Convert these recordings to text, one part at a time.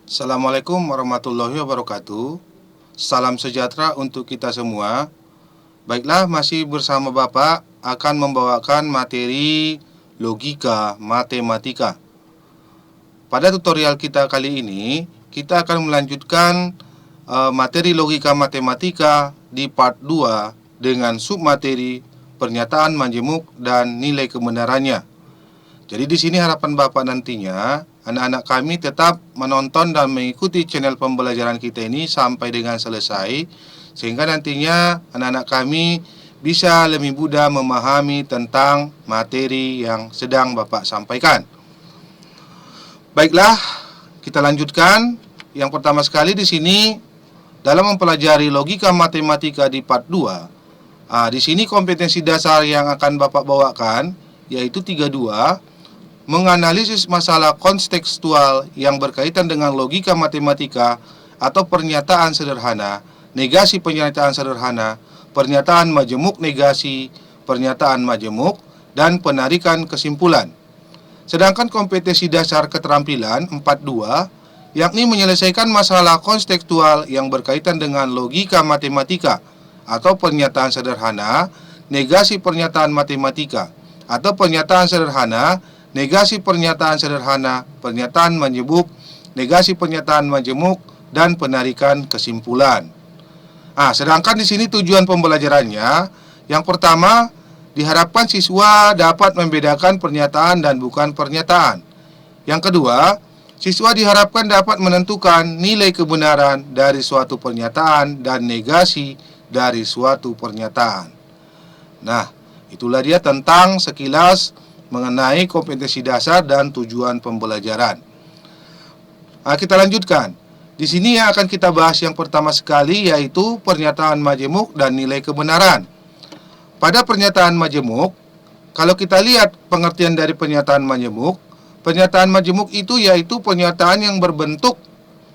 Assalamualaikum warahmatullahi wabarakatuh. Salam sejahtera untuk kita semua. Baiklah, masih bersama Bapak akan membawakan materi logika matematika. Pada tutorial kita kali ini, kita akan melanjutkan materi logika matematika di part 2 dengan submateri pernyataan majemuk dan nilai kebenarannya. Jadi di sini harapan Bapak nantinya anak-anak kami tetap menonton dan mengikuti channel pembelajaran kita ini sampai dengan selesai, sehingga nantinya anak-anak kami bisa lebih mudah memahami tentang materi yang sedang Bapak sampaikan. Baiklah, kita lanjutkan. Yang pertama sekali di sini dalam mempelajari logika matematika di part 2. Di sini kompetensi dasar yang akan Bapak bawakan yaitu 32, menganalisis masalah kontekstual yang berkaitan dengan logika matematika atau pernyataan sederhana, negasi pernyataan sederhana, pernyataan majemuk negasi, pernyataan majemuk, dan penarikan kesimpulan. Sedangkan kompetensi dasar keterampilan 42, yakni menyelesaikan masalah kontekstual yang berkaitan dengan logika matematika atau pernyataan sederhana, negasi pernyataan matematika atau pernyataan sederhana, negasi pernyataan sederhana, pernyataan majemuk, negasi pernyataan majemuk, dan penarikan kesimpulan. Sedangkan di sini tujuan pembelajarannya, yang pertama, diharapkan siswa dapat membedakan pernyataan dan bukan pernyataan. Yang kedua, siswa diharapkan dapat menentukan nilai kebenaran dari suatu pernyataan dan negasi dari suatu pernyataan. Nah, itulah dia tentang sekilas mengenai kompetensi dasar dan tujuan pembelajaran. Kita lanjutkan. Di sini yang akan kita bahas yang pertama sekali yaitu pernyataan majemuk dan nilai kebenaran. Pada pernyataan majemuk, kalau kita lihat pengertian dari pernyataan majemuk itu yaitu pernyataan yang berbentuk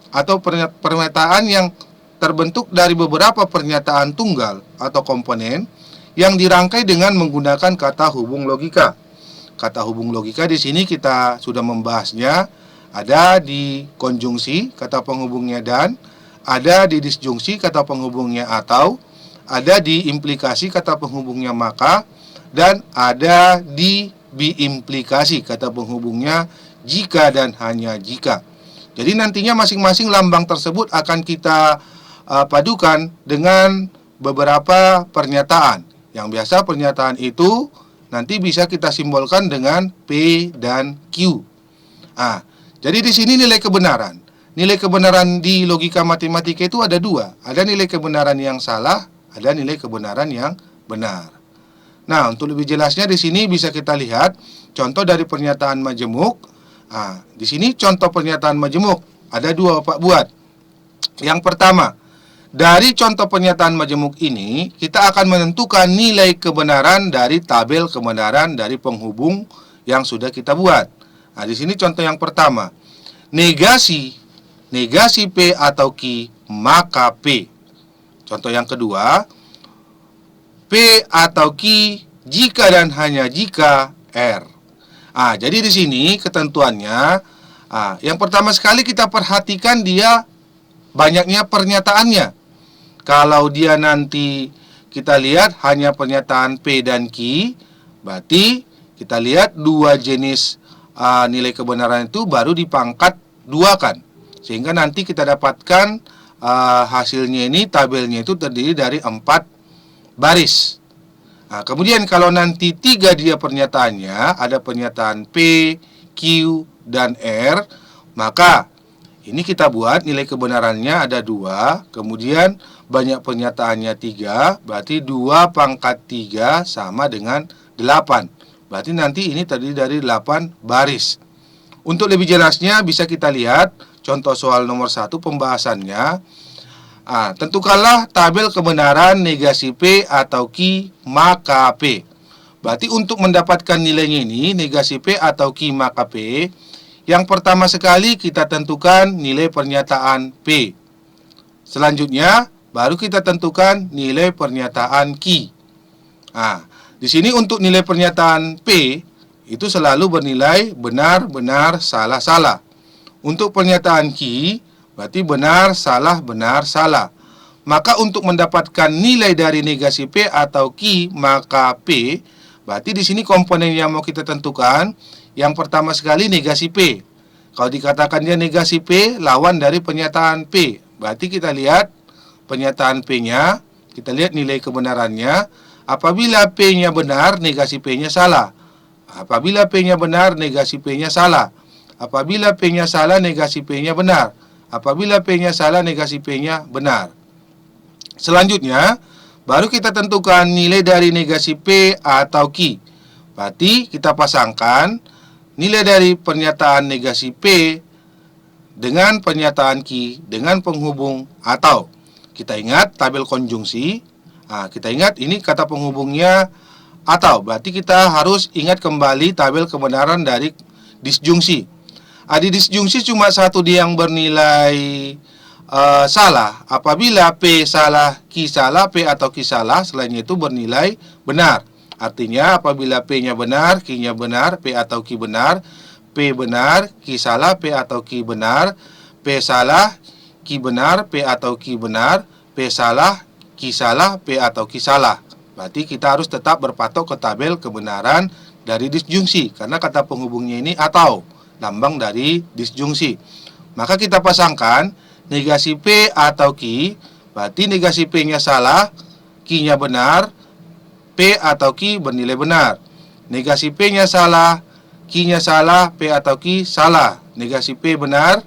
atau pernyataan yang terbentuk dari beberapa pernyataan tunggal atau komponen yang dirangkai dengan menggunakan kata hubung logika. Kata hubung logika di sini kita sudah membahasnya. Ada di konjungsi, kata penghubungnya dan, ada di disjungsi, kata penghubungnya atau, ada di implikasi, kata penghubungnya maka, dan ada di biimplikasi, kata penghubungnya jika dan hanya jika. Jadi nantinya masing-masing lambang tersebut akan kita padukan dengan beberapa pernyataan. Yang biasa pernyataan itu nanti bisa kita simbolkan dengan P dan Q. Jadi di sini nilai kebenaran. Nilai kebenaran di logika matematika itu ada dua. Ada nilai kebenaran yang salah, ada nilai kebenaran yang benar. Nah, untuk lebih jelasnya di sini bisa kita lihat contoh dari pernyataan majemuk. Di sini contoh pernyataan majemuk ada dua Bapak buat. Yang pertama, dari contoh pernyataan majemuk ini, kita akan menentukan nilai kebenaran dari tabel kebenaran dari penghubung yang sudah kita buat. Di sini contoh yang pertama, negasi P atau Q, maka P. Contoh yang kedua, P atau Q jika dan hanya jika R. Jadi di sini ketentuannya, yang pertama sekali kita perhatikan dia banyaknya pernyataannya. Kalau dia nanti kita lihat hanya pernyataan P dan Q, berarti kita lihat dua jenis nilai kebenaran itu baru dipangkat duakan. Sehingga nanti kita dapatkan hasilnya ini, tabelnya itu terdiri dari 4 baris. Kemudian kalau nanti 3 dia pernyataannya, ada pernyataan P, Q, dan R, maka ini kita buat nilai kebenarannya ada 2, kemudian banyak pernyataannya 3, berarti 2 pangkat 3 sama dengan 8. Berarti nanti ini terdiri dari 8 baris. Untuk lebih jelasnya bisa kita lihat contoh soal nomor 1 pembahasannya. Tentukanlah tabel kebenaran negasi P atau Q maka P. Berarti untuk mendapatkan nilainya ini, negasi P atau Q maka P, yang pertama sekali kita tentukan nilai pernyataan P. Selanjutnya baru kita tentukan nilai pernyataan Q. Di sini untuk nilai pernyataan P itu selalu bernilai benar, benar, salah, salah. Untuk pernyataan Q, berarti benar, salah, benar, salah. Maka untuk mendapatkan nilai dari negasi P atau Q, maka P, berarti di sini komponen yang mau kita tentukan, yang pertama sekali negasi P. Kalau dikatakan dia negasi P, lawan dari pernyataan P. Berarti kita lihat pernyataan P-nya, kita lihat nilai kebenarannya. Apabila P-nya benar, negasi P-nya salah. Apabila P-nya benar, negasi P-nya salah. Apabila P-nya salah, negasi P-nya benar. Apabila P-nya salah, negasi P-nya benar. Selanjutnya, baru kita tentukan nilai dari negasi P atau Q. Berarti kita pasangkan nilai dari pernyataan negasi P dengan pernyataan Q dengan penghubung atau. Kita ingat tabel konjungsi. Kita ingat ini kata penghubungnya atau. Berarti kita harus ingat kembali tabel kebenaran dari disjungsi. Di disjungsi cuma satu dia yang bernilai salah. Apabila P salah, Q salah, P atau Q salah, selainnya itu bernilai benar. Artinya apabila P-nya benar, Q-nya benar, P atau Q benar, P benar, Q salah, P atau Q benar, P salah, Q benar, P atau Q benar, P salah, Q salah, P atau Q salah. Berarti kita harus tetap berpatok ke tabel kebenaran dari disjungsi, karena kata penghubungnya ini atau, lambang dari disjungsi. Maka kita pasangkan negasi P atau Q, berarti negasi P-nya salah, Q-nya benar, P atau Q bernilai benar. Negasi P-nya salah, Q-nya salah, P atau Q salah. Negasi P benar,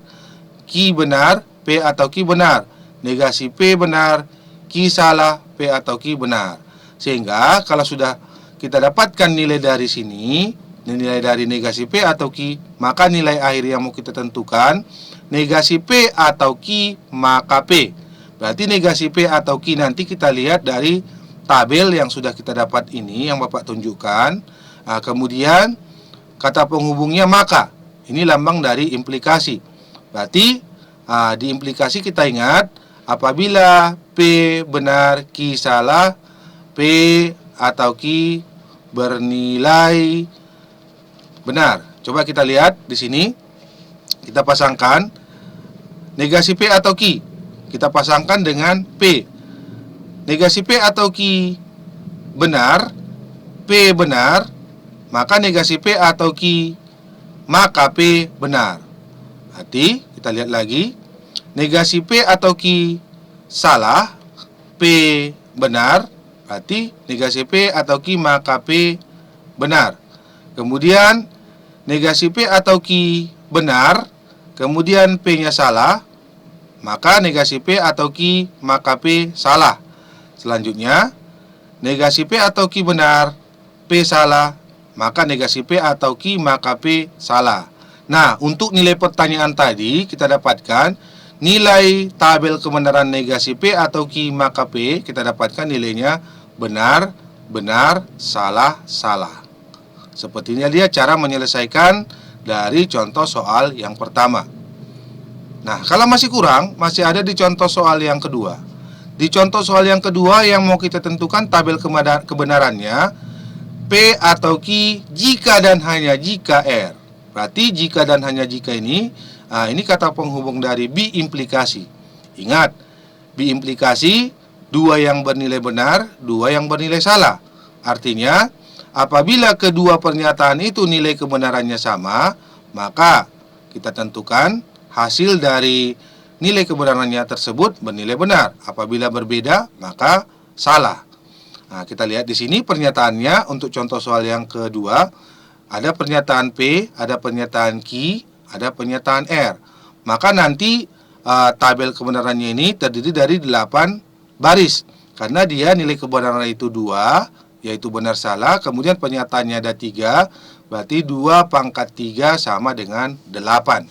Q benar, P atau Q benar. Negasi P benar, Q salah, P atau Q benar. Sehingga kalau sudah kita dapatkan nilai dari sini, nilai dari negasi P atau Q, maka nilai akhir yang mau kita tentukan negasi P atau Q maka P. Berarti negasi P atau Q nanti kita lihat dari tabel yang sudah kita dapat ini, yang Bapak tunjukkan. Kemudian kata penghubungnya maka. Ini lambang dari implikasi. Berarti di implikasi kita ingat apabila P benar, Q salah, P atau Q bernilai benar. Coba kita lihat di sini. Kita pasangkan negasi P atau Q. Kita pasangkan dengan P. Negasi P atau Q benar, P benar, maka negasi P atau Q maka P benar. Berarti kita lihat lagi. Negasi P atau Q salah, P benar, berarti negasi P atau Q maka P benar. Kemudian negasi P atau Q benar, kemudian P-nya salah, maka negasi P atau Q maka P salah. Selanjutnya, negasi P atau Q benar, P salah, maka negasi P atau Q maka P salah. Nah, untuk nilai pertanyaan tadi kita dapatkan nilai tabel kebenaran negasi P atau Q maka P, kita dapatkan nilainya benar, benar, salah, salah. Sepertinya dia cara menyelesaikan dari contoh soal yang pertama. Nah, kalau masih kurang, masih ada di contoh soal yang kedua. Di contoh soal yang kedua yang mau kita tentukan tabel kebenarannya P atau Q jika dan hanya jika R. Berarti jika dan hanya jika ini kata penghubung dari B implikasi. Ingat, B implikasi dua yang bernilai benar, dua yang bernilai salah. Artinya apabila kedua pernyataan itu nilai kebenarannya sama, maka kita tentukan hasil dari nilai kebenarannya tersebut bernilai benar. Apabila berbeda, maka salah. Nah, kita lihat di sini pernyataannya untuk contoh soal yang kedua. Ada pernyataan P, ada pernyataan Q, ada pernyataan R. Maka nanti tabel kebenarannya ini terdiri dari 8 baris. Karena dia nilai kebenaran itu 2, yaitu benar salah. Kemudian pernyataannya ada 3, berarti 2 pangkat 3 sama dengan 8.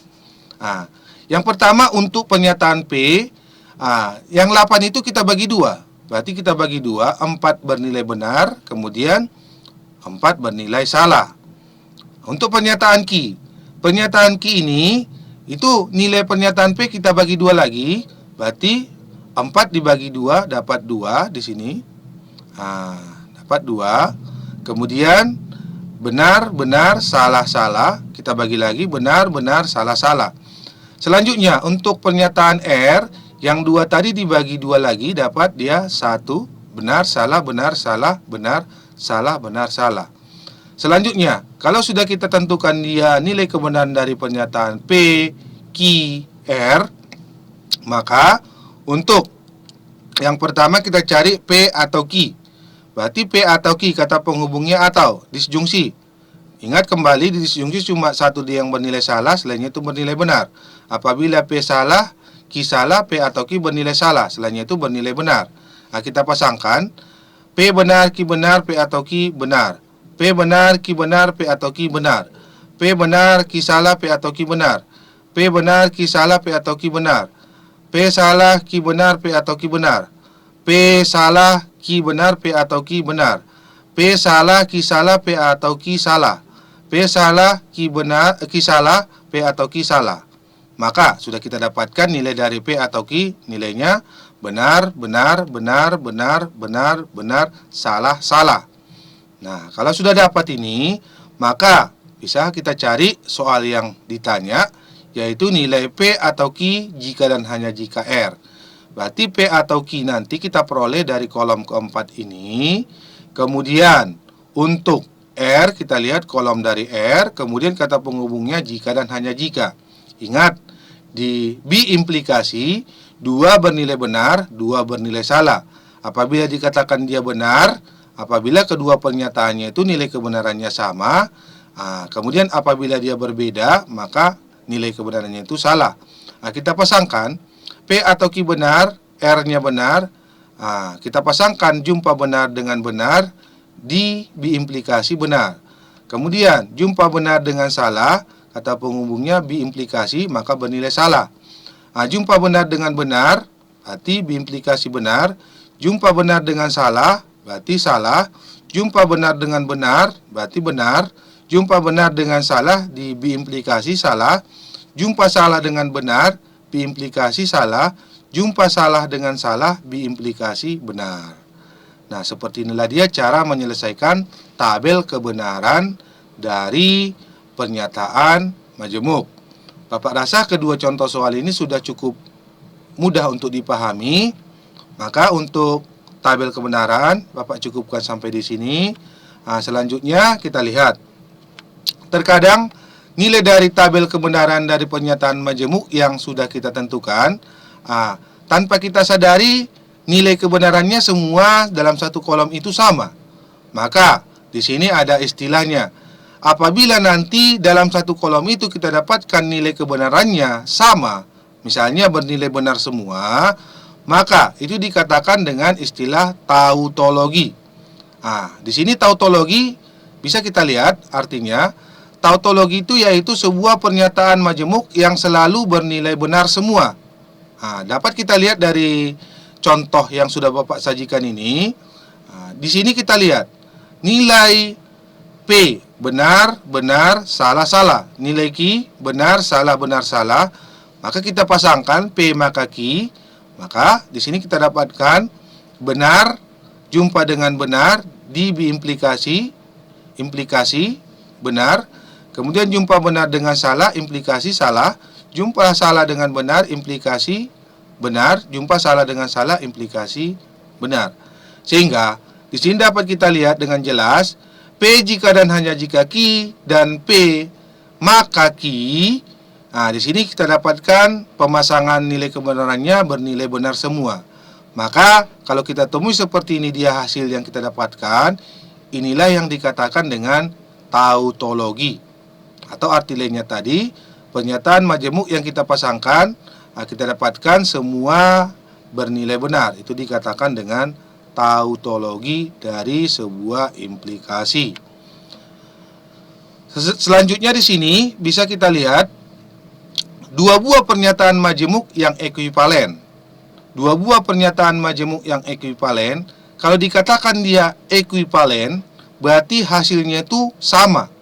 Nah, yang pertama untuk pernyataan P, yang 8 itu kita bagi 2. Berarti kita bagi 2, 4 bernilai benar, kemudian 4 bernilai salah. Untuk pernyataan Q, pernyataan Q ini itu nilai pernyataan P kita bagi 2 lagi, berarti 4 dibagi 2 dapat 2 di sini. Dapat 2. Kemudian benar, benar, salah, salah, kita bagi lagi benar, benar, salah, salah. Selanjutnya, untuk pernyataan R, yang 2 tadi dibagi 2 lagi, dapat dia 1, benar, salah, benar, salah, benar, salah, benar, salah. Selanjutnya, kalau sudah kita tentukan dia nilai kebenaran dari pernyataan P, Q, R, maka untuk yang pertama kita cari P atau Q. Berarti P atau Q kata penghubungnya atau disjungsi. Ingat kembali, di disjungsi cuma satu dia yang bernilai salah, selainnya itu bernilai benar. Apabila P salah, Q salah, P atau Q bernilai salah, selainnya itu bernilai benar. Nah, kita pasangkan P benar, Q benar, P atau Q benar. P benar, Q benar, P atau Q benar. P benar, Q salah, P atau Q benar. P benar, Q salah, P atau Q benar. P salah, Q benar, P atau Q benar. P salah, Q benar, P atau Q benar. P salah, Q salah, P atau Q salah. P salah, Q benar, Q salah, P atau Q salah. Maka sudah kita dapatkan nilai dari P atau Q, nilainya benar, benar, benar, benar, benar, benar, salah, salah. Nah, kalau sudah dapat ini, maka bisa kita cari soal yang ditanya, yaitu nilai P atau Q jika dan hanya jika R. Berarti P atau Q nanti kita peroleh dari kolom keempat ini. Kemudian untuk R kita lihat kolom dari R, kemudian kata penghubungnya jika dan hanya jika. Ingat, di B implikasi 2 bernilai benar, 2 bernilai salah. Apabila dikatakan dia benar, apabila kedua pernyataannya itu nilai kebenarannya sama, kemudian apabila dia berbeda, maka nilai kebenarannya itu salah. Kita pasangkan P atau Q benar, R-nya benar. Kita pasangkan jumpa benar dengan benar di B implikasi benar. Kemudian jumpa benar dengan salah, kata penghubungnya B implikasi, maka bernilai salah. Jumpa benar dengan benar, berarti B implikasi benar. Jumpa benar dengan salah, berarti salah. Jumpa benar dengan benar, berarti benar. Jumpa benar dengan salah di B implikasi salah. Jumpa salah dengan benar, B implikasi salah. Jumpa salah dengan salah, B implikasi benar. Nah, seperti inilah dia cara menyelesaikan tabel kebenaran dari pernyataan majemuk. Bapak rasa kedua contoh soal ini sudah cukup mudah untuk dipahami. Maka untuk tabel kebenaran Bapak cukupkan sampai di sini. Selanjutnya kita lihat. Terkadang nilai dari tabel kebenaran dari pernyataan majemuk yang sudah kita tentukan, tanpa kita sadari nilai kebenarannya semua dalam satu kolom itu sama. Maka di sini ada istilahnya. Apabila nanti dalam satu kolom itu kita dapatkan nilai kebenarannya sama, misalnya bernilai benar semua, maka itu dikatakan dengan istilah tautologi. Di sini tautologi bisa kita lihat artinya. Tautologi itu yaitu sebuah pernyataan majemuk yang selalu bernilai benar semua. Dapat kita lihat dari contoh yang sudah Bapak sajikan ini. Di sini kita lihat nilai P benar, benar, salah, salah. Nilai Q benar, salah, benar, salah. Maka kita pasangkan P maka Q. Maka di sini kita dapatkan benar jumpa dengan benar di B implikasi benar. Kemudian jumpa benar dengan salah, implikasi salah. Jumpa salah dengan benar, implikasi benar. Jumpa salah dengan salah, implikasi benar. Sehingga di sini dapat kita lihat dengan jelas P jika dan hanya jika Q dan P maka Q. Di sini kita dapatkan pemasangan nilai kebenarannya bernilai benar semua. Maka kalau kita temui seperti ini dia hasil yang kita dapatkan, inilah yang dikatakan dengan tautologi. Atau arti lainnya tadi, pernyataan majemuk yang kita pasangkan, kita dapatkan semua bernilai benar. Itu dikatakan dengan tautologi dari sebuah implikasi. Selanjutnya di sini bisa kita lihat dua buah pernyataan majemuk yang ekuivalen. Dua buah pernyataan majemuk yang ekuivalen, kalau dikatakan dia ekuivalen, berarti hasilnya itu sama.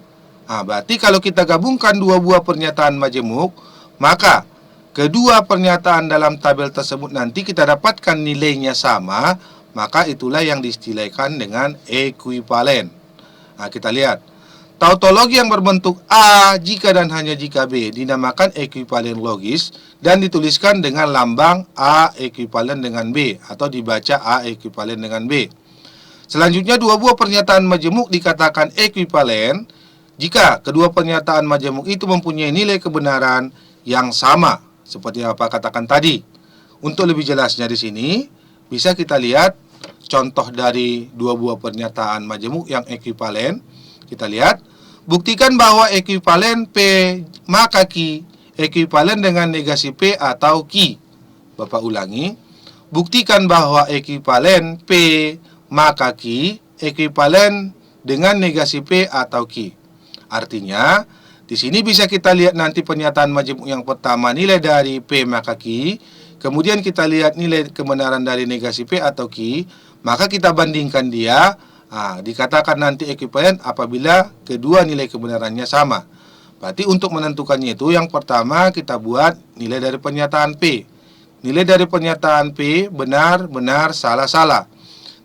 Berarti kalau kita gabungkan dua buah pernyataan majemuk, maka kedua pernyataan dalam tabel tersebut nanti kita dapatkan nilainya sama, maka itulah yang diistilahkan dengan ekuivalen. Kita lihat. Tautologi yang berbentuk A jika dan hanya jika B dinamakan ekuivalen logis dan dituliskan dengan lambang A ekuivalen dengan B atau dibaca A ekuivalen dengan B. Selanjutnya, dua buah pernyataan majemuk dikatakan ekuivalen jika kedua pernyataan majemuk itu mempunyai nilai kebenaran yang sama, seperti apa katakan tadi. Untuk lebih jelasnya di sini, bisa kita lihat contoh dari dua buah pernyataan majemuk yang ekuivalen. Kita lihat, buktikan bahwa ekuivalen P maka Q ekuivalen dengan negasi P atau Q. Bapak ulangi, buktikan bahwa ekuivalen P maka Q ekuivalen dengan negasi P atau Q. Artinya, di sini bisa kita lihat nanti pernyataan majemuk yang pertama nilai dari P maka Q, kemudian kita lihat nilai kebenaran dari negasi P atau Q, maka kita bandingkan dia. Dikatakan nanti ekuivalen apabila kedua nilai kebenarannya sama. Berarti untuk menentukannya itu yang pertama kita buat nilai dari pernyataan P. Nilai dari pernyataan P benar, benar, salah, salah.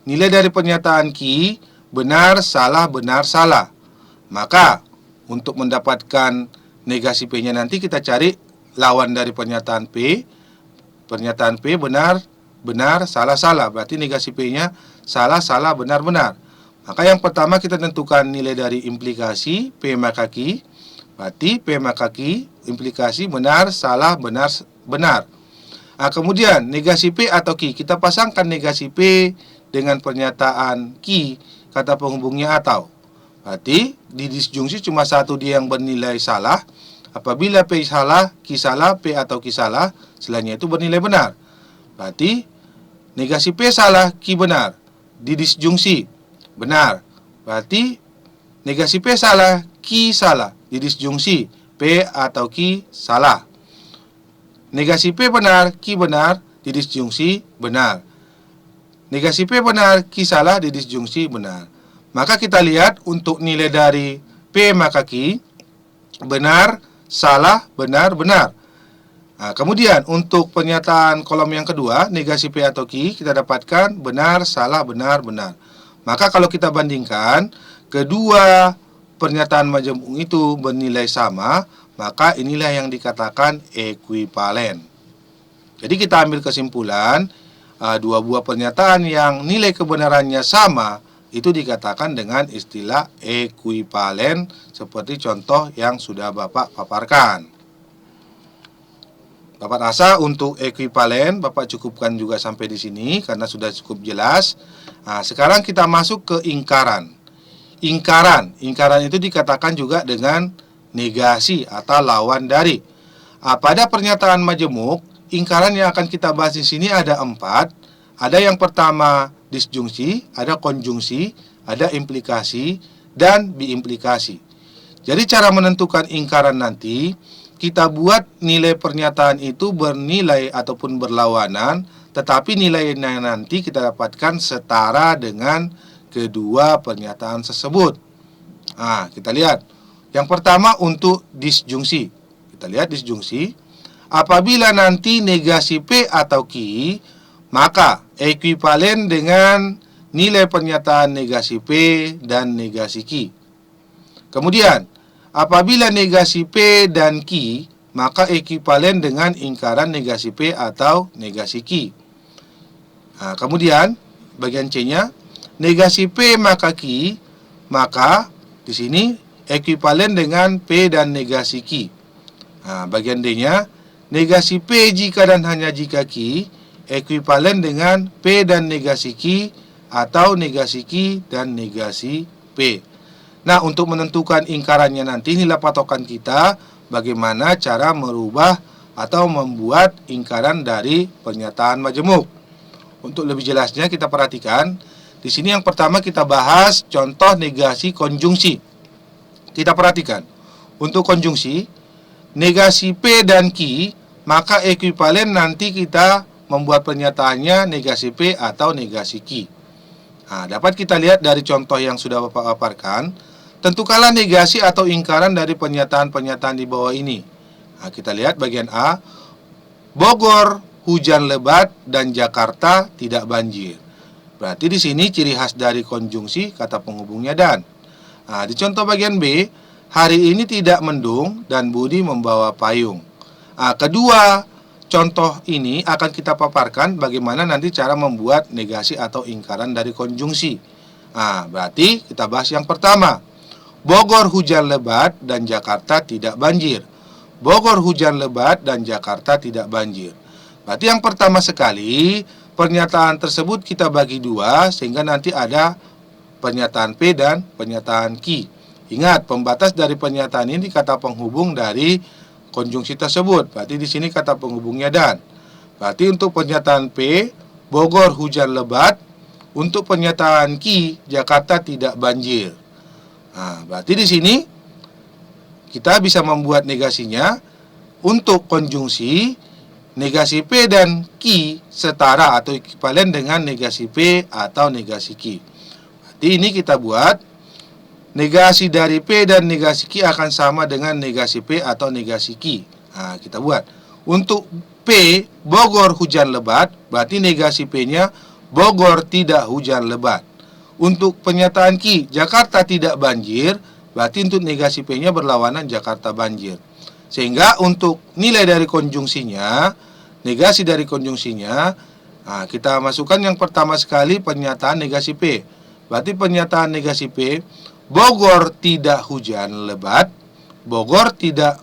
Nilai dari pernyataan Q benar, salah, benar, salah. Maka untuk mendapatkan negasi P-nya nanti kita cari lawan dari pernyataan P. Pernyataan P benar, benar, salah, salah. Berarti negasi P-nya salah, salah, benar, benar. Maka yang pertama kita tentukan nilai dari implikasi P maka Q. Berarti P maka Q implikasi benar, salah, benar, benar. Kemudian negasi P atau Q, kita pasangkan negasi P dengan pernyataan Q, kata penghubungnya atau. Berarti di disjungsi cuma satu dia yang bernilai salah. Apabila P salah, Q salah, P atau Q salah, selainnya itu bernilai benar. Berarti negasi P salah, Q benar. Di disjungsi benar. Berarti negasi P salah, Q salah. Di disjungsi P atau Q salah. Negasi P benar, Q benar. Di disjungsi benar. Negasi P benar, Q salah. Di disjungsi benar. Maka kita lihat untuk nilai dari P maka Q benar, salah, benar, benar. Kemudian untuk pernyataan kolom yang kedua, negasi P atau Q, kita dapatkan benar, salah, benar, benar. Maka kalau kita bandingkan kedua pernyataan majemuk itu bernilai sama, maka inilah yang dikatakan ekuivalen. Jadi kita ambil kesimpulan, dua buah pernyataan yang nilai kebenarannya sama itu dikatakan dengan istilah ekuivalen, seperti contoh yang sudah Bapak paparkan. Bapak rasa untuk ekuivalen Bapak cukupkan juga sampai di sini karena sudah cukup jelas. Sekarang kita masuk ke ingkaran. Ingkaran itu dikatakan juga dengan negasi atau lawan dari. Pada pernyataan majemuk, ingkaran yang akan kita bahas di sini ada 4. Ada yang pertama disjungsi, ada konjungsi, ada implikasi, dan biimplikasi. Jadi cara menentukan ingkaran nanti, kita buat nilai pernyataan itu bernilai ataupun berlawanan, tetapi nilainya nanti kita dapatkan setara dengan kedua pernyataan tersebut. Kita lihat. Yang pertama untuk disjungsi. Kita lihat disjungsi. Apabila nanti negasi P atau Q, maka ekuivalen dengan nilai pernyataan negasi P dan negasi Q. Kemudian, apabila negasi P dan Q, maka ekuivalen dengan ingkaran negasi P atau negasi Q. Kemudian, bagian C-nya, negasi P maka Q, maka di sini ekuivalen dengan P dan negasi Q. Bagian D-nya, negasi P jika dan hanya jika Q, ekuivalen dengan P dan negasi Q atau negasi Q dan negasi P. Nah, untuk menentukan ingkarannya nanti, inilah patokan kita bagaimana cara merubah atau membuat ingkaran dari pernyataan majemuk. Untuk lebih jelasnya kita perhatikan, di sini yang pertama kita bahas contoh negasi konjungsi. Kita perhatikan, untuk konjungsi, negasi P dan Q, maka ekuivalen nanti kita membuat pernyataannya negasi P atau negasi Q. Dapat kita lihat dari contoh yang sudah Bapak paparkan. Tentukanlah negasi atau ingkaran dari pernyataan-pernyataan di bawah ini. Kita lihat bagian A. Bogor hujan lebat dan Jakarta tidak banjir. Berarti di sini ciri khas dari konjungsi kata penghubungnya dan. Di contoh bagian B, hari ini tidak mendung dan Budi membawa payung. Kedua contoh ini akan kita paparkan bagaimana nanti cara membuat negasi atau ingkaran dari konjungsi. Berarti kita bahas yang pertama. Bogor hujan lebat dan Jakarta tidak banjir. Bogor hujan lebat dan Jakarta tidak banjir. Berarti yang pertama sekali, pernyataan tersebut kita bagi dua sehingga nanti ada pernyataan P dan pernyataan Q. Ingat, pembatas dari pernyataan ini kata penghubung dari konjungsi tersebut. Berarti di sini kata penghubungnya dan. Berarti untuk pernyataan P, Bogor hujan lebat. Untuk pernyataan Q, Jakarta tidak banjir. Berarti di sini kita bisa membuat negasinya untuk konjungsi negasi P dan Q setara atau ekivalen dengan negasi P atau negasi Q. Berarti ini kita buat negasi dari P dan negasi Q akan sama dengan negasi P atau negasi Q. Kita buat. Untuk P, Bogor hujan lebat, berarti negasi P-nya Bogor tidak hujan lebat. Untuk pernyataan Q, Jakarta tidak banjir, berarti untuk negasi P-nya berlawanan Jakarta banjir. Sehingga untuk nilai dari konjungsinya, negasi dari konjungsinya, kita masukkan yang pertama sekali pernyataan negasi P. Berarti pernyataan negasi P, Bogor tidak hujan lebat, Bogor tidak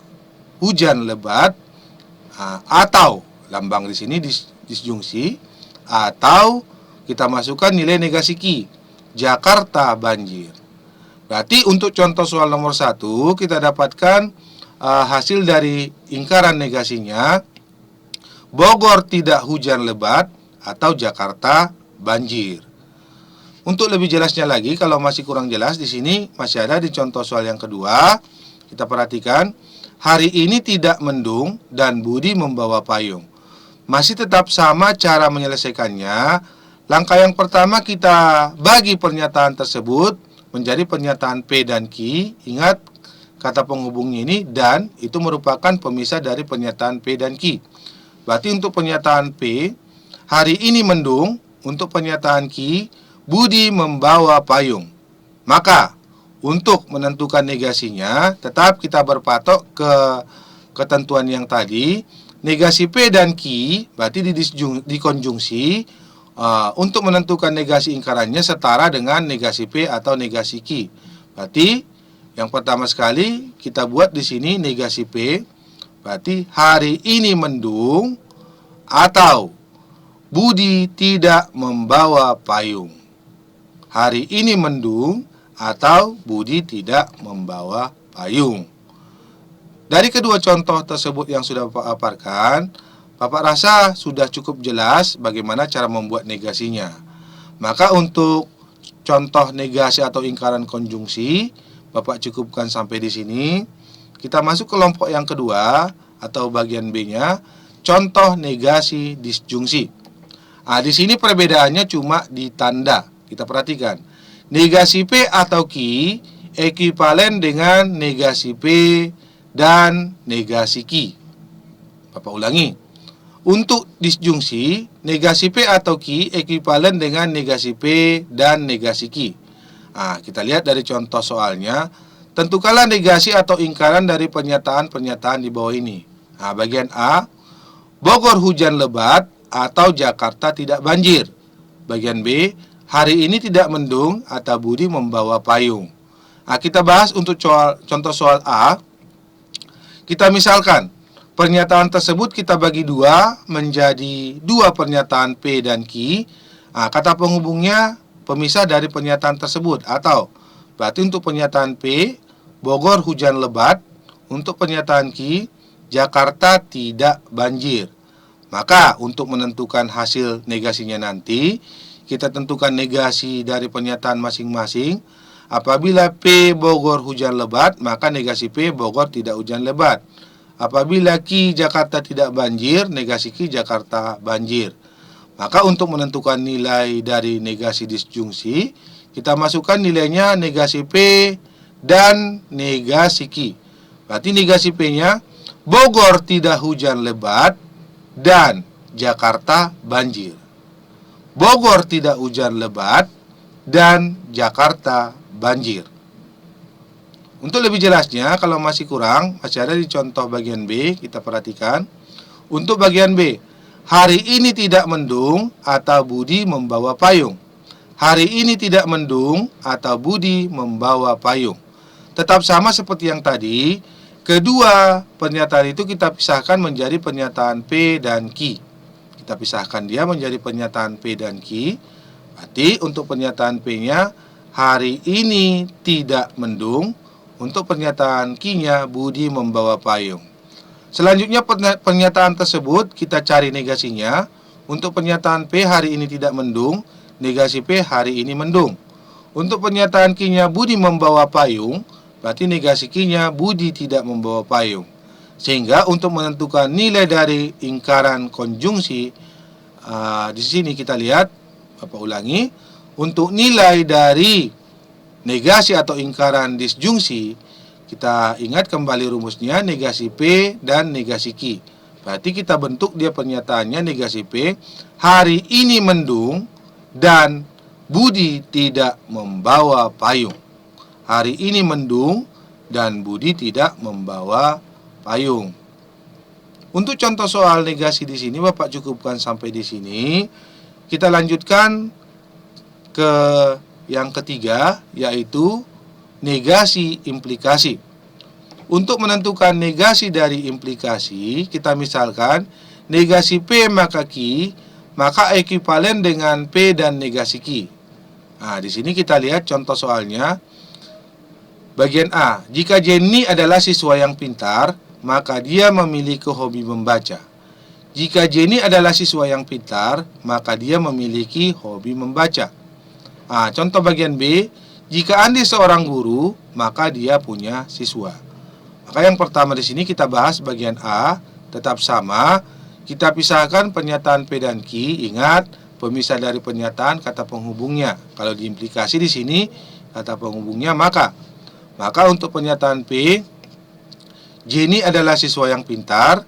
hujan lebat, atau lambang di sini disjungsi, atau kita masukkan nilai negasi Q, Jakarta banjir. Berarti untuk contoh soal nomor 1 kita dapatkan hasil dari ingkaran negasinya, Bogor tidak hujan lebat atau Jakarta banjir. Untuk lebih jelasnya lagi, kalau masih kurang jelas di sini masih ada di contoh soal yang kedua. Kita perhatikan, hari ini tidak mendung dan Budi membawa payung. Masih tetap sama cara menyelesaikannya. Langkah yang pertama kita bagi pernyataan tersebut menjadi pernyataan P dan Q. Ingat kata penghubungnya ini dan itu merupakan pemisah dari pernyataan P dan Q. Berarti untuk pernyataan P, hari ini mendung. Untuk pernyataan Q, Budi membawa payung. Maka untuk menentukan negasinya tetap kita berpatok ke ketentuan yang tadi. Negasi P dan Q berarti dikonjungsi. Untuk menentukan negasi ingkarannya setara dengan negasi P atau negasi Q. Berarti yang pertama sekali kita buat di sini negasi P. Berarti hari ini mendung atau Budi tidak membawa payung. Hari ini mendung atau Budi tidak membawa payung. Dari kedua contoh tersebut yang sudah Bapak paparkan, Bapak rasa sudah cukup jelas bagaimana cara membuat negasinya. Maka untuk contoh negasi atau ingkaran konjungsi, Bapak cukupkan sampai di sini. Kita masuk ke kelompok yang kedua atau bagian B-nya, contoh negasi disjungsi. Di sini perbedaannya cuma di tanda. Kita perhatikan. Negasi P atau Q ekivalen dengan negasi P dan negasi Q. Bapak ulangi. Untuk disjungsi, negasi P atau Q ekivalen dengan negasi P dan negasi Q. Kita lihat dari contoh soalnya. Tentukanlah negasi atau ingkaran dari pernyataan-pernyataan di bawah ini. Bagian A, Bogor hujan lebat atau Jakarta tidak banjir. Bagian B, hari ini tidak mendung atau Budi membawa payung. Kita bahas untuk contoh soal A. Kita misalkan pernyataan tersebut kita bagi dua menjadi dua pernyataan P dan Q. Kata penghubungnya pemisah dari pernyataan tersebut. Atau berarti untuk pernyataan P, Bogor hujan lebat. Untuk pernyataan Q, Jakarta tidak banjir. Maka untuk menentukan hasil negasinya nanti, kita tentukan negasi dari pernyataan masing-masing. Apabila P Bogor hujan lebat, maka negasi P Bogor tidak hujan lebat. Apabila Q Jakarta tidak banjir, negasi Q Jakarta banjir. Maka untuk menentukan nilai dari negasi disjungsi, kita masukkan nilainya negasi P dan negasi Q. Berarti negasi P-nya Bogor tidak hujan lebat dan Jakarta banjir. Bogor tidak hujan lebat dan Jakarta banjir. Untuk lebih jelasnya, kalau masih kurang, masih ada di contoh bagian B, kita perhatikan. Untuk bagian B, hari ini tidak mendung atau Budi membawa payung. Hari ini tidak mendung atau Budi membawa payung. Tetap sama seperti yang tadi, kedua pernyataan itu kita pisahkan menjadi pernyataan P dan Q. Kita pisahkan dia menjadi pernyataan P dan Q. Berarti untuk pernyataan P-nya, hari ini tidak mendung. Untuk pernyataan Q-nya, Budi membawa payung. Selanjutnya pernyataan tersebut kita cari negasinya. Untuk pernyataan P, hari ini tidak mendung, negasi P, hari ini mendung. Untuk pernyataan Q-nya, Budi membawa payung, berarti negasi Q-nya, Budi tidak membawa payung. Sehingga untuk menentukan nilai dari lingkaran konjungsi, di sini kita lihat, Bapak ulangi, untuk nilai dari negasi atau lingkaran disjungsi, kita ingat kembali rumusnya, negasi P dan negasi Q. Berarti kita bentuk dia pernyataannya negasi P, hari ini mendung dan Budi tidak membawa payung. Hari ini mendung dan Budi tidak membawa payung. Untuk contoh soal negasi di sini Bapak cukupkan sampai di sini. Kita lanjutkan ke yang ketiga, yaitu negasi implikasi. Untuk menentukan negasi dari implikasi, kita misalkan negasi P maka Q, maka ekuivalen dengan P dan negasi Q. Nah, di sini kita lihat contoh soalnya. Bagian A, jika Jenny adalah siswa yang pintar, maka dia memiliki hobi membaca. Jika Jenny adalah siswa yang pintar, maka dia memiliki hobi membaca. Nah, contoh bagian B, jika Andi seorang guru, maka dia punya siswa. Maka yang pertama di sini kita bahas bagian A, tetap sama. Kita pisahkan pernyataan P dan Q. Ingat, pemisah dari pernyataan kata penghubungnya. Kalau diimplikasi di sini kata penghubungnya maka untuk pernyataan P, Jenny adalah siswa yang pintar.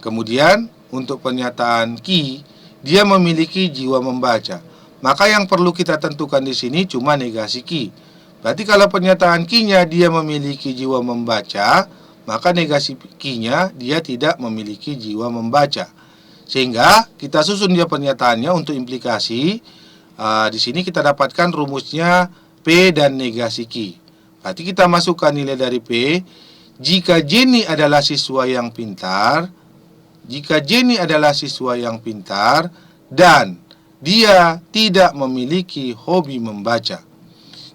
Kemudian untuk pernyataan Q, dia memiliki jiwa membaca. Maka yang perlu kita tentukan di sini cuma negasi Q. Berarti kalau pernyataan Q-nya dia memiliki jiwa membaca, maka negasi Q-nya dia tidak memiliki jiwa membaca. Sehingga kita susun dia pernyataannya untuk implikasi. Di sini kita dapatkan rumusnya P dan negasi Q. Berarti kita masukkan nilai dari P. Jika Jenny adalah siswa yang pintar, dan dia tidak memiliki hobi membaca.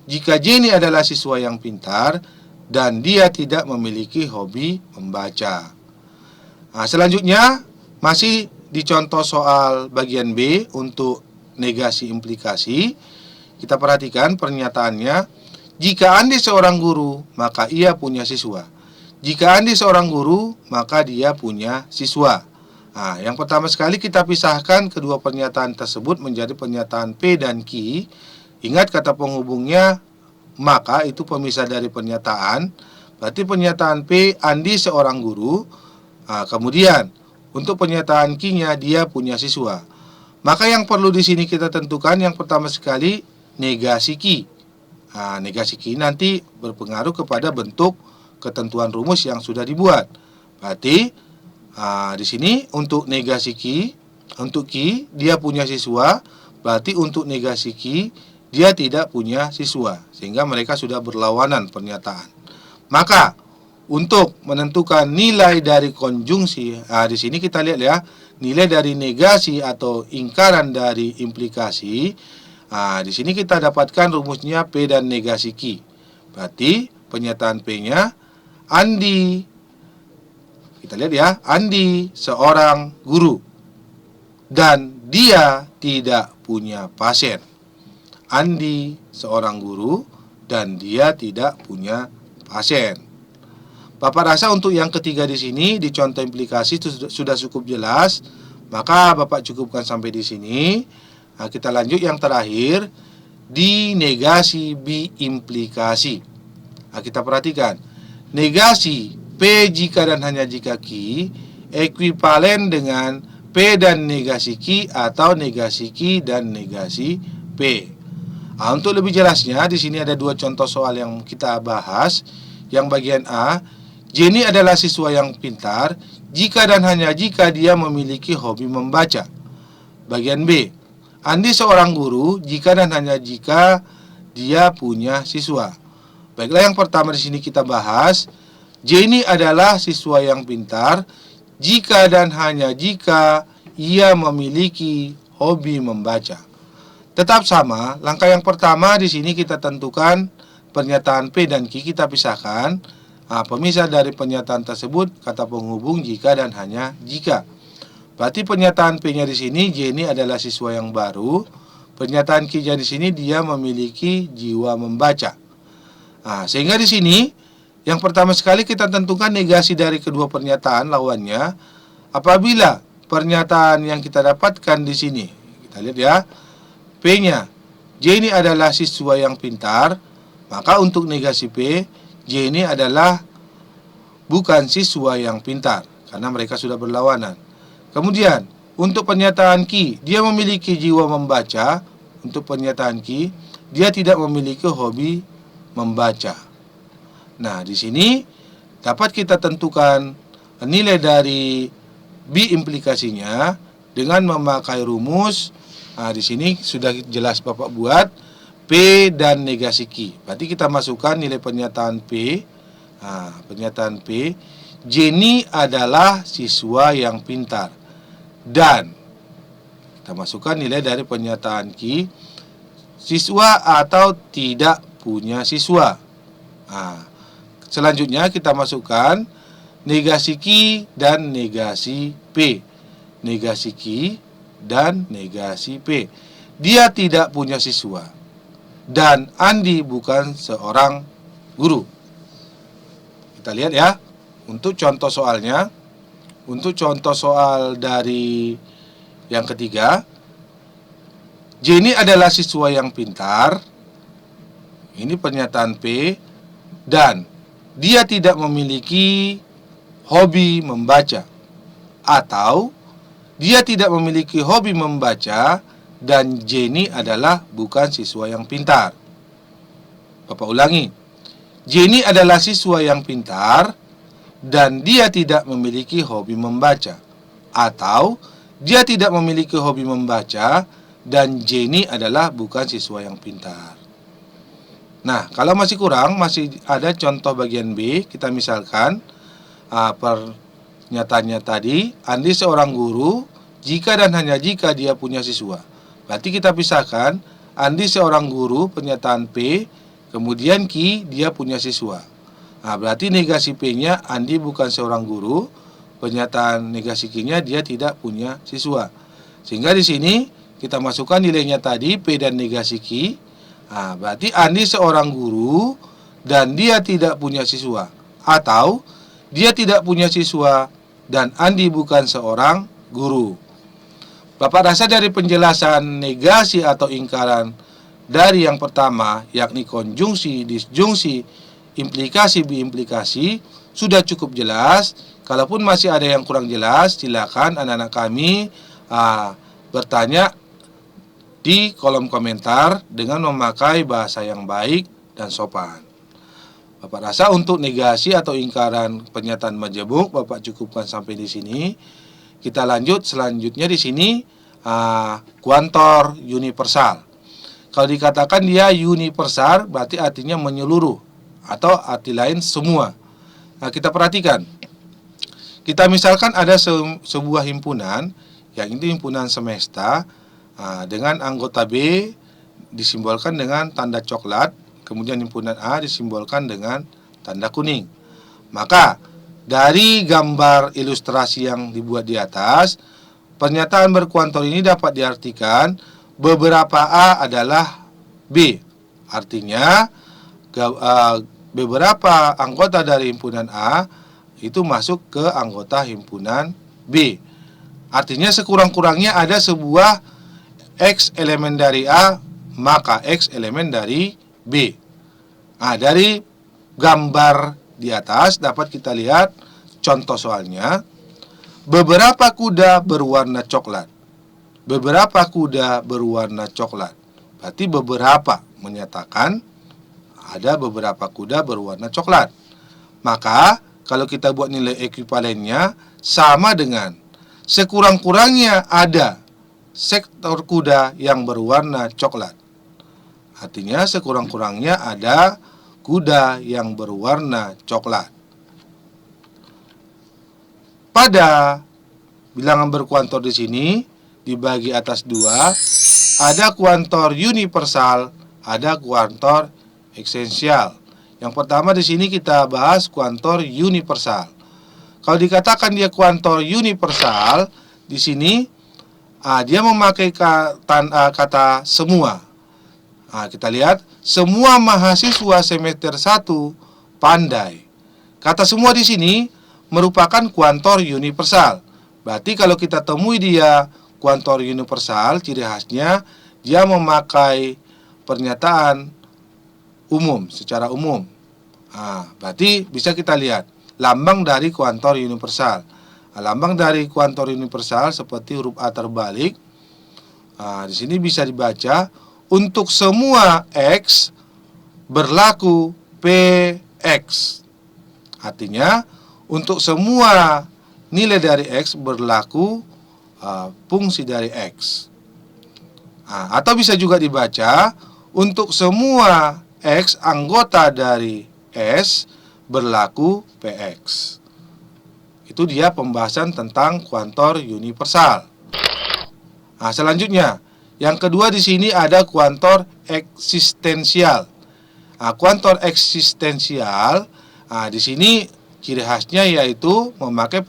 Jika Jenny adalah siswa yang pintar dan dia tidak memiliki hobi membaca. Nah, selanjutnya masih di contoh soal bagian B untuk negasi implikasi. Kita perhatikan pernyataannya. Jika Andi seorang guru, maka ia punya siswa. Jika Andi seorang guru, maka dia punya siswa. Nah, yang pertama sekali kita pisahkan kedua pernyataan tersebut menjadi pernyataan P dan Q. Ingat kata penghubungnya maka itu pemisah dari pernyataan. Berarti pernyataan P, Andi seorang guru. Nah, kemudian untuk pernyataan Q-nya dia punya siswa. Maka yang perlu di sini kita tentukan yang pertama sekali negasi Q. Nah, negasi Q nanti berpengaruh kepada bentuk ketentuan rumus yang sudah dibuat. Berarti di sini untuk negasi Q, untuk Q dia punya siswa, berarti untuk negasi Q dia tidak punya siswa, sehingga mereka sudah berlawanan pernyataan. Maka untuk menentukan nilai dari konjungsi, di sini kita lihat ya, nilai dari negasi atau lingkaran dari implikasi. Di sini kita dapatkan rumusnya P dan negasi Q. Berarti pernyataan P-nya Andi, kita lihat ya, Andi seorang guru dan dia tidak punya pasien. Andi seorang guru dan dia tidak punya pasien. Bapak rasa untuk yang ketiga di sini di contoh implikasi itu sudah cukup jelas. Maka Bapak cukupkan sampai di sini. Nah, kita lanjut yang terakhir di negasi biimplikasi. Nah, kita perhatikan negasi P jika dan hanya jika Q ekuivalen dengan P dan negasi Q atau negasi Q dan negasi P. Nah, untuk lebih jelasnya di sini ada dua contoh soal yang kita bahas. Yang bagian A, Jenny adalah siswa yang pintar jika dan hanya jika dia memiliki hobi membaca. Bagian B, Andi seorang guru jika dan hanya jika dia punya siswa. Baiklah, yang pertama di sini kita bahas, Jenny adalah siswa yang pintar jika dan hanya jika ia memiliki hobi membaca. Tetap sama, langkah yang pertama di sini kita tentukan pernyataan P dan Q kita pisahkan. Pemisah dari pernyataan tersebut kata penghubung jika dan hanya jika. Berarti pernyataan P-nya di sini Jenny adalah siswa yang baru. Pernyataan Q-nya di sini dia memiliki jiwa membaca. Sehingga di sini yang pertama sekali kita tentukan negasi dari kedua pernyataan lawannya. Apabila pernyataan yang kita dapatkan di sini, kita lihat ya, P-nya Jenny adalah siswa yang pintar, maka untuk negasi P, Jenny adalah bukan siswa yang pintar karena mereka sudah berlawanan. Kemudian untuk pernyataan Q, dia memiliki jiwa membaca. Untuk pernyataan Q, dia tidak memiliki hobi membaca. Nah, di sini dapat kita tentukan nilai dari B implikasinya dengan memakai rumus. Di sini sudah jelas Bapak buat P dan negasi Q. Berarti kita masukkan nilai pernyataan P. Pernyataan P, Jenny adalah siswa yang pintar. Dan kita masukkan nilai dari pernyataan Q, siswa atau tidak punya siswa. Selanjutnya kita masukkan negasi Q dan negasi P. Negasi Q dan negasi P. Dia tidak punya siswa. Dan Andi bukan seorang guru. Kita lihat ya, untuk contoh soalnya. Untuk contoh soal dari yang ketiga, Jenny adalah siswa yang pintar. Ini pernyataan P. Dan dia tidak memiliki hobi membaca. Atau dia tidak memiliki hobi membaca dan Jenny adalah bukan siswa yang pintar. Bapak ulangi. Jenny adalah siswa yang pintar dan dia tidak memiliki hobi membaca. Atau dia tidak memiliki hobi membaca dan Jenny adalah bukan siswa yang pintar. Nah, kalau masih kurang, masih ada contoh bagian B. Kita misalkan pernyataannya tadi, Andi seorang guru jika dan hanya jika dia punya siswa. Berarti kita pisahkan, Andi seorang guru, pernyataan P, kemudian Q, dia punya siswa. Berarti negasi P-nya Andi bukan seorang guru, pernyataan negasi Q-nya dia tidak punya siswa. Sehingga di sini kita masukkan nilainya tadi P dan negasi Q. Berarti Andi seorang guru dan dia tidak punya siswa. Atau dia tidak punya siswa dan Andi bukan seorang guru. Bapak rasa dari penjelasan negasi atau ingkaran dari yang pertama, yakni konjungsi, disjungsi, implikasi, biimplikasi, sudah cukup jelas. Kalaupun masih ada yang kurang jelas, silakan anak-anak kami bertanya di kolom komentar dengan memakai bahasa yang baik dan sopan. Bapak rasa untuk negasi atau ingkaran pernyataan majemuk Bapak cukupkan sampai di sini. Kita lanjut selanjutnya di sini kuantor universal. Kalau dikatakan dia universal berarti artinya menyeluruh atau arti lain semua. Kita perhatikan. Kita misalkan ada sebuah himpunan, yang ini himpunan semesta, dengan anggota B disimbolkan dengan tanda coklat, kemudian himpunan A disimbolkan dengan tanda kuning. Maka dari gambar ilustrasi yang dibuat di atas, pernyataan berkuantor ini dapat diartikan beberapa A adalah B. Artinya beberapa anggota dari himpunan A itu masuk ke anggota himpunan B. Artinya sekurang-kurangnya ada sebuah X elemen dari A, maka X elemen dari B. Dari gambar di atas dapat kita lihat contoh soalnya. Beberapa kuda berwarna coklat. Beberapa kuda berwarna coklat. Berarti beberapa menyatakan ada beberapa kuda berwarna coklat. Maka kalau kita buat nilai ekuivalennya sama dengan sekurang-kurangnya ada sektor kuda yang berwarna coklat. Artinya sekurang-kurangnya ada kuda yang berwarna coklat. Pada bilangan berkuantor di sini dibagi atas dua, ada kuantor universal, ada kuantor esensial. Yang pertama di sini kita bahas kuantor universal. Kalau dikatakan dia kuantor universal, di sini dia memakai kata semua. Kita lihat, semua mahasiswa semester 1 pandai. Kata semua di sini merupakan kuantor universal. Berarti kalau kita temui dia kuantor universal, ciri khasnya dia memakai pernyataan umum, secara umum. Berarti bisa kita lihat lambang dari kuantor universal. Lambang dari kuantor universal seperti huruf A terbalik. Di sini bisa dibaca untuk semua X berlaku PX. Artinya untuk semua nilai dari X berlaku fungsi dari X. Atau bisa juga dibaca untuk semua X anggota dari S berlaku PX. Itu dia pembahasan tentang kuantor universal. Selanjutnya, yang kedua di sini ada kuantor eksistensial. Kuantor eksistensial, di sini ciri khasnya yaitu memakai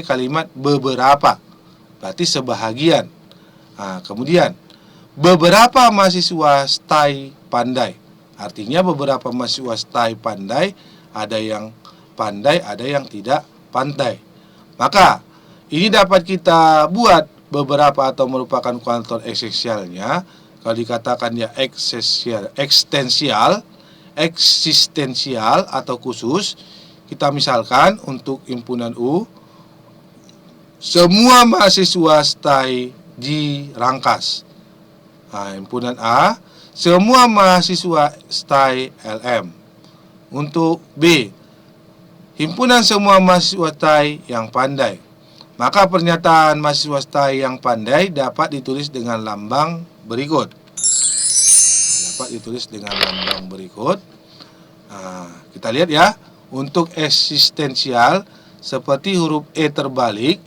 kalimat beberapa, berarti sebahagian. Kemudian beberapa mahasiswa stay pandai, artinya beberapa mahasiswa stay pandai, ada yang pandai, ada yang tidak pandai. Maka ini dapat kita buat beberapa atau merupakan kuantor esensialnya. Kalau dikatakan dia eksistensial atau khusus, kita misalkan untuk himpunan U, semua mahasiswa stay di Rangkas. Himpunan A, semua mahasiswa stay LM. Untuk B, himpunan semua mahasiswa stay yang pandai. Maka pernyataan mahasiswa stay yang pandai dapat ditulis dengan lambang berikut. Kita lihat ya, untuk eksistensial seperti huruf E terbalik,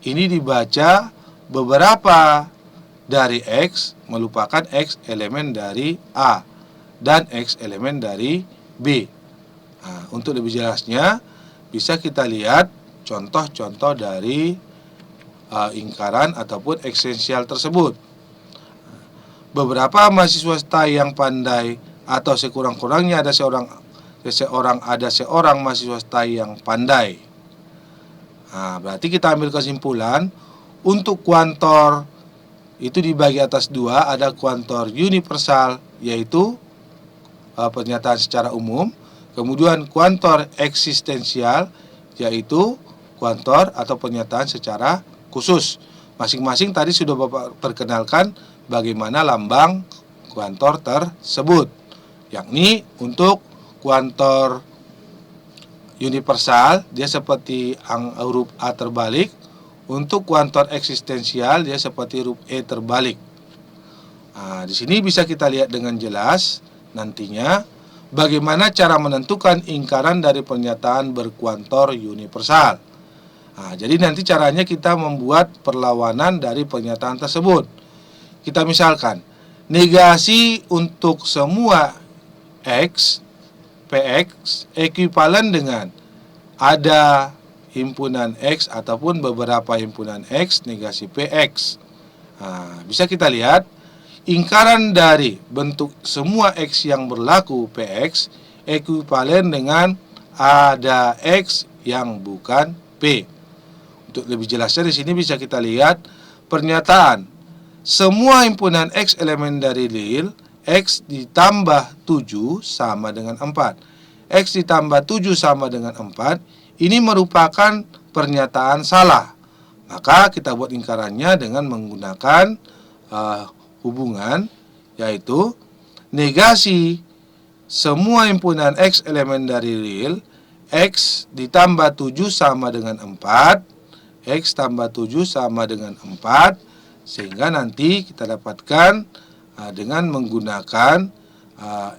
ini dibaca beberapa dari X melupakan X elemen dari A dan X elemen dari B. Untuk lebih jelasnya bisa kita lihat contoh-contoh dari ingkaran ataupun esensial tersebut. Beberapa mahasiswa stay yang pandai atau sekurang-kurangnya ada seorang mahasiswa stay yang pandai. Berarti kita ambil kesimpulan untuk kuantor itu dibagi atas dua, ada kuantor universal yaitu pernyataan secara umum, kemudian kuantor eksistensial yaitu kuantor atau pernyataan secara khusus. Masing-masing tadi sudah Bapak perkenalkan bagaimana lambang kuantor tersebut, yakni untuk kuantor universal dia seperti huruf A terbalik, untuk kuantor eksistensial dia seperti huruf E terbalik. Di sini bisa kita lihat dengan jelas nantinya bagaimana cara menentukan ingkaran dari pernyataan berkuantor universal. Jadi nanti caranya kita membuat perlawanan dari pernyataan tersebut. Kita misalkan, negasi untuk semua X, PX, ekuivalen dengan ada himpunan X ataupun beberapa himpunan X negasi PX. Bisa kita lihat, ingkaran dari bentuk semua X yang berlaku PX ekuivalen dengan ada X yang bukan P. Untuk lebih jelasnya di sini bisa kita lihat pernyataan semua himpunan X elemen dari real X ditambah 7 sama dengan 4. X ditambah 7 sama dengan 4 ini merupakan pernyataan salah. Maka kita buat ingkarannya dengan menggunakan hubungan, yaitu negasi semua himpunan X elemen dari real, X ditambah 7 sama dengan 4, X tambah 7 sama dengan 4, sehingga nanti kita dapatkan dengan menggunakan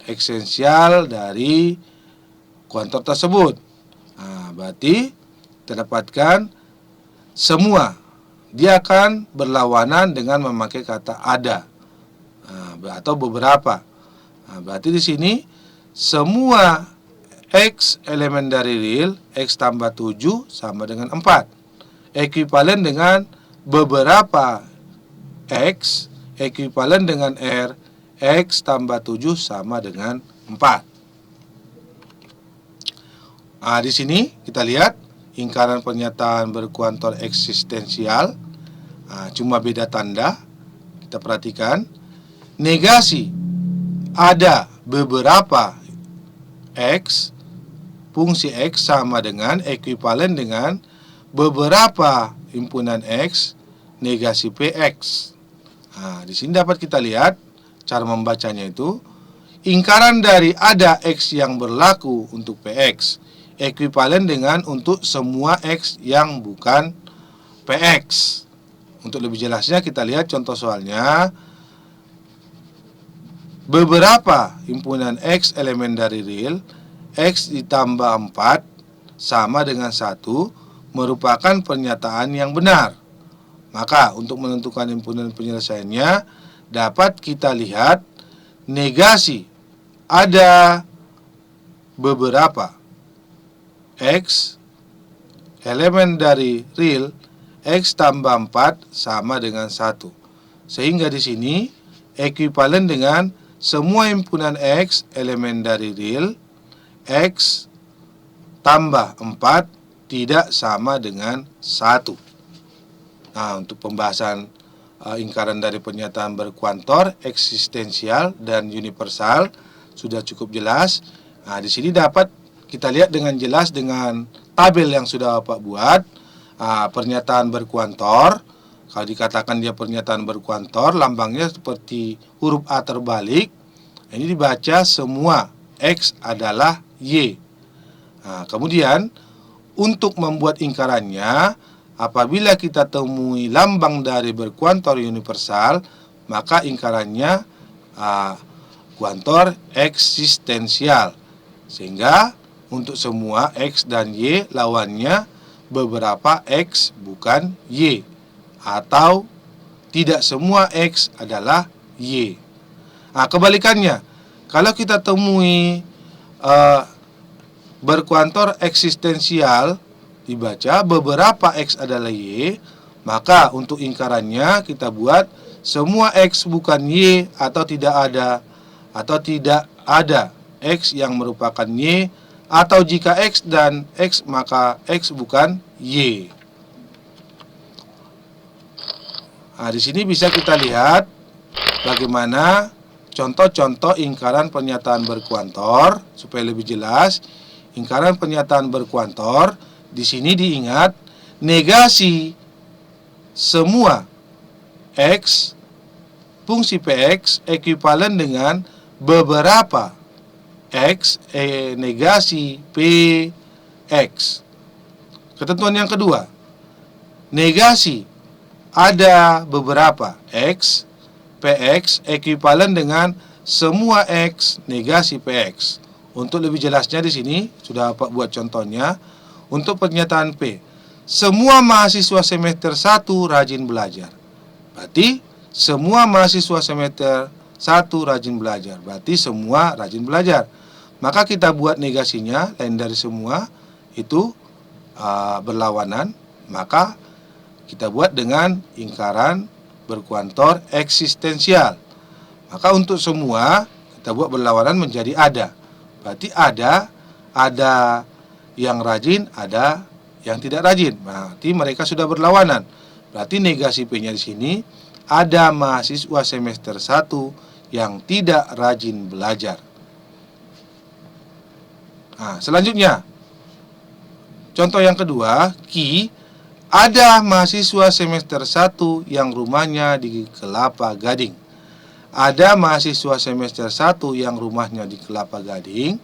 esensial dari kuantor tersebut. Berarti kita dapatkan semua, dia akan berlawanan dengan memakai kata ada atau beberapa. Berarti di sini semua X elemen dari real, X tambah 7 sama dengan 4. Ekuivalen dengan beberapa X, ekuivalen dengan R, X tambah 7 sama dengan 4. Di sini kita lihat ingkaran pernyataan berkuantor eksistensial, cuma beda tanda. Kita perhatikan, negasi ada beberapa X, fungsi X sama dengan ekuivalen dengan beberapa himpunan X, negasi PX. Di sini dapat kita lihat cara membacanya itu, ingkaran dari ada X yang berlaku untuk PX ekuivalen dengan untuk semua X yang bukan PX. Untuk lebih jelasnya kita lihat contoh soalnya. Beberapa himpunan X elemen dari real, X ditambah 4 sama dengan 1 merupakan pernyataan yang benar. Maka untuk menentukan himpunan penyelesaiannya dapat kita lihat negasi ada beberapa X elemen dari real, X tambah 4 sama dengan 1. Sehingga di sini ekuivalen dengan semua himpunan X elemen dari real, X tambah 4 tidak sama dengan 1. Untuk pembahasan ingkaran dari pernyataan berkuantor, eksistensial, dan universal sudah cukup jelas. Di sini dapat kita lihat dengan jelas dengan tabel yang sudah Bapak buat. Pernyataan berkuantor, kalau dikatakan dia pernyataan berkuantor, lambangnya seperti huruf A terbalik. Ini dibaca semua X adalah Y. Kemudian untuk membuat ingkarannya, apabila kita temui lambang dari berkuantor universal, maka ingkarannya kuantor eksistensial. Sehingga untuk semua X dan Y lawannya beberapa X bukan Y, atau tidak semua X adalah Y. Kebalikannya, kalau kita temui berkuantor eksistensial, dibaca beberapa X adalah Y, maka untuk ingkarannya kita buat semua X bukan Y atau tidak ada X yang merupakan Y, atau jika X dan X maka X bukan Y. Di sini bisa kita lihat bagaimana contoh-contoh ingkaran pernyataan berkuantor supaya lebih jelas. Ingkaran pernyataan berkuantor di sini diingat negasi semua X fungsi PX ekuivalen dengan beberapa X negasi PX. Ketentuan yang kedua, negasi ada beberapa X PX ekuivalen dengan semua X negasi PX. Untuk lebih jelasnya di sini sudah Pak buat contohnya. Untuk pernyataan P, semua mahasiswa semester 1 rajin belajar. Berarti semua mahasiswa semester 1 rajin belajar. Berarti semua rajin belajar. Maka kita buat negasinya lain dari semua itu berlawanan. Maka kita buat dengan ingkaran berkuantor eksistensial. Maka untuk semua kita buat berlawanan menjadi ada. Berarti ada yang rajin, ada yang tidak rajin. Berarti mereka sudah berlawanan. Berarti negasi P-nya di sini ada mahasiswa semester 1 yang tidak rajin belajar. Selanjutnya, contoh yang kedua, Ki, ada mahasiswa semester 1 yang rumahnya di Kelapa Gading. ada mahasiswa semester 1 yang rumahnya di Kelapa Gading,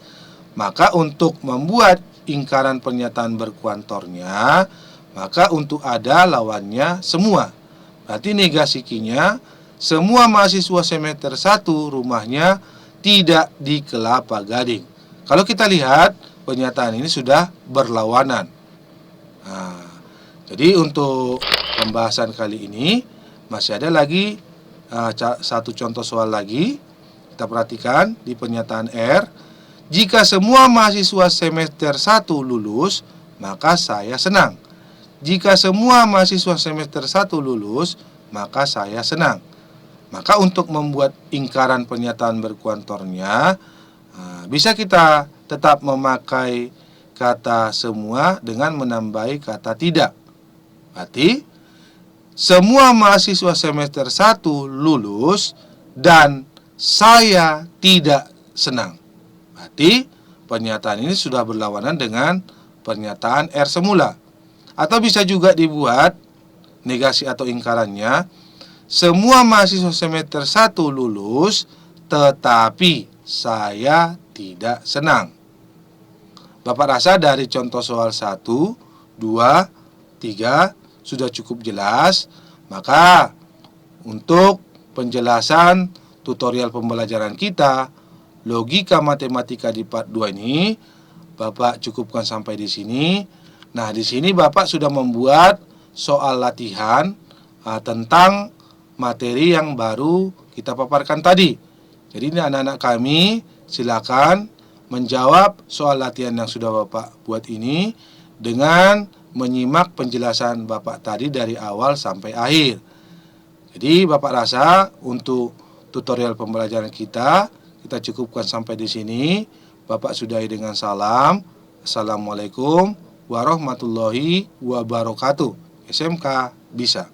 maka untuk membuat ingkaran pernyataan berkuantornya, maka untuk ada lawannya semua. Berarti negasi kinya, semua mahasiswa semester 1 rumahnya tidak di Kelapa Gading. Kalau kita lihat, pernyataan ini sudah berlawanan. Nah, jadi untuk pembahasan kali ini masih ada lagi satu contoh soal lagi. Kita perhatikan di pernyataan R. Jika semua mahasiswa semester 1 lulus, maka saya senang. Jika semua mahasiswa semester 1 lulus, maka saya senang. Maka untuk membuat ingkaran pernyataan berkuantornya, bisa kita tetap memakai kata semua dengan menambahi kata tidak. Berarti semua mahasiswa semester 1 lulus dan saya tidak senang. Berarti pernyataan ini sudah berlawanan dengan pernyataan R semula. Atau bisa juga dibuat negasi atau ingkarannya, semua mahasiswa semester 1 lulus tetapi saya tidak senang. Bapak rasa dari contoh soal 1, 2, 3 sudah cukup jelas. Maka untuk penjelasan tutorial pembelajaran kita logika matematika di part 2 ini Bapak cukupkan sampai di sini. Nah, di sini Bapak sudah membuat soal latihan tentang materi yang baru kita paparkan tadi. Jadi ini anak-anak kami silakan menjawab soal latihan yang sudah Bapak buat ini dengan menyimak penjelasan Bapak tadi dari awal sampai akhir. Jadi Bapak rasa untuk tutorial pembelajaran kita cukupkan sampai di sini. Bapak sudahi dengan salam. Assalamualaikum warahmatullahi wabarakatuh. SMK bisa.